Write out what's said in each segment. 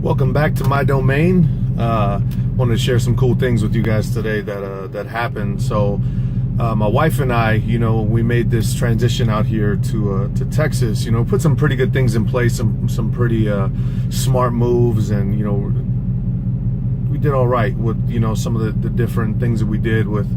Welcome back to my domain. Wanted to share some cool things with you guys today that happened. So, my wife and I, we made this transition out here to Texas. Put some pretty good things in place, some pretty smart moves, and we did all right with some of the different things that we did with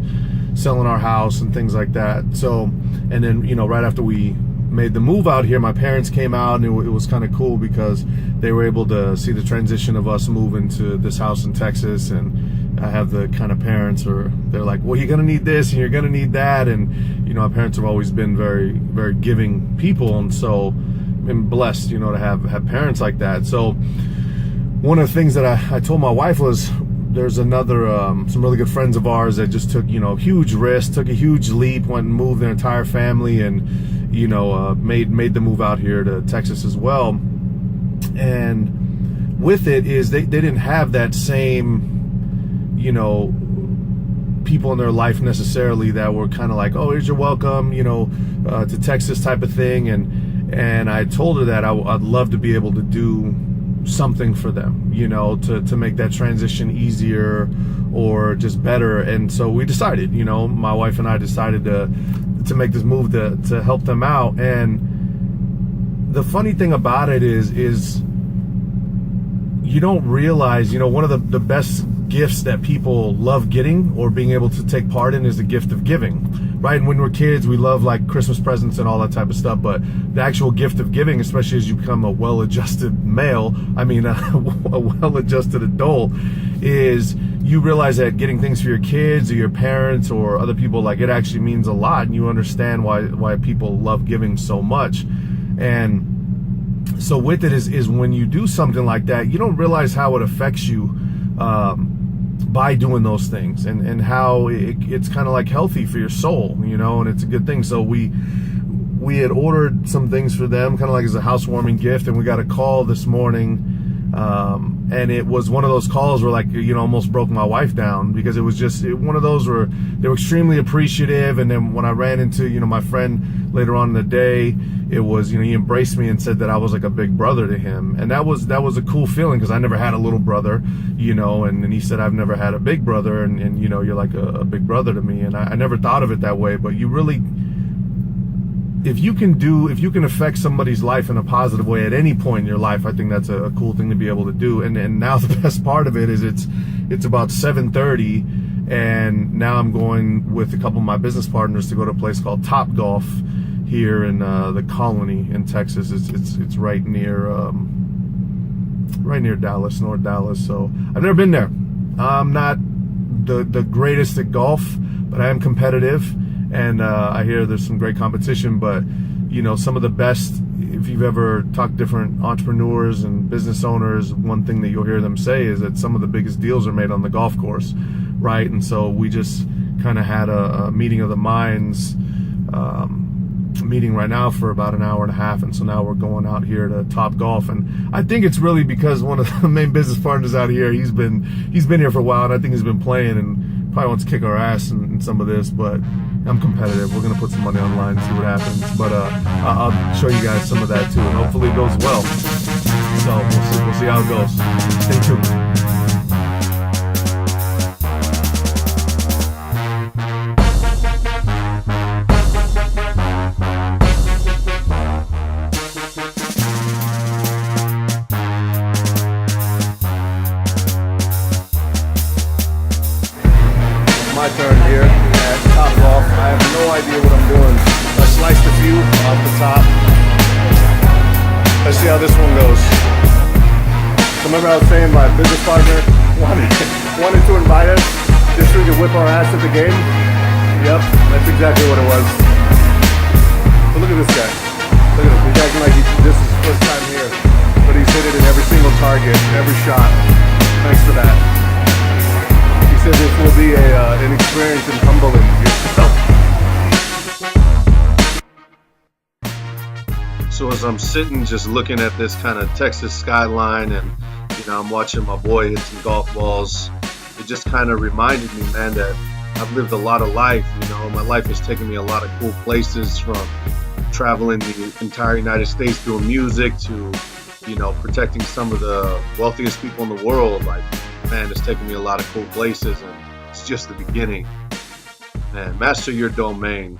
selling our house and things like that. So, and then right after we made the move out here, my parents came out, and it was kind of cool because they were able to see the transition of us moving to this house in Texas. And I have the kind of parents they're like, well, you're gonna need this and you're gonna need that, and our parents have always been very, very giving people, and so I'm blessed to have parents like that. So one of the things that I told my wife was, there's another some really good friends of ours that just took huge risks, took a huge leap, went and moved their entire family, and made the move out here to Texas as well. And with it is they didn't have that same people in their life necessarily that were kind of like, oh, here's your welcome to Texas type of thing. And I told her that I'd love to be able to do something for them, to make that transition easier or just better. And so we decided, my wife and I decided to make this move to help them out. And the funny thing about it is you don't realize, one of the best gifts that people love getting or being able to take part in is the gift of giving, right? And when we're kids, we love like Christmas presents and all that type of stuff, but the actual gift of giving, especially as you become a well-adjusted male, a well-adjusted adult, is you realize that getting things for your kids or your parents or other people, like, it actually means a lot, and you understand why people love giving so much. And so with it is when you do something like that, you don't realize how it affects you by doing those things, and how it's kind of like healthy for your soul, and it's a good thing. So we had ordered some things for them, kind of like as a housewarming gift, and we got a call this morning, and it was one of those calls where, like, almost broke my wife down, because it was just one of those where they were extremely appreciative. And then when I ran into my friend later on in the day, it was he embraced me and said that I was like a big brother to him, and that was a cool feeling, because I never had a little brother, and then he said, I've never had a big brother, and you're like a big brother to me. And I never thought of it that way, but you really, if you can affect somebody's life in a positive way at any point in your life, I think that's a cool thing to be able to do. And now the best part of it is it's about 7:30, and now I'm going with a couple of my business partners to go to a place called Top Golf here in the Colony in Texas. It's right near Dallas, North Dallas. So I've never been there. I'm not the greatest at golf, but I am competitive. And I hear there's some great competition, but some of the best, if you've ever talked to different entrepreneurs and business owners, one thing that you'll hear them say is that some of the biggest deals are made on the golf course, right? And so we just kind of had a meeting of the minds, meeting right now for about an hour and a half, and so now we're going out here to Top Golf. And I think it's really because one of the main business partners out here, he's been here for a while, and I think he's been playing and probably wants to kick our ass in some of this, but I'm competitive. We're gonna put some money online and see what happens, but I'll show you guys some of that too, and hopefully it goes well. So we'll see how it goes. Stay tuned. My turn here at Top Golf. I have no idea what I'm doing. I sliced a few off the top. Let's see how this one goes. So remember I was saying my business partner wanted to invite us just so we could whip our ass at the game? Yep, that's exactly what it was. But look at this guy. Look at him. He's acting like this is his first time here. But he's hit it in every single target, every shot. Thanks for that. He said this will be an experience in humbling yourself. So as I'm sitting just looking at this kind of Texas skyline, and I'm watching my boy hit some golf balls, it just kind of reminded me, man, that I've lived a lot of life. My life has taken me a lot of cool places, from traveling the entire United States doing music to protecting some of the wealthiest people in the world. Like, man, it's taken me a lot of cool places, and it's just the beginning. Man, master your domain.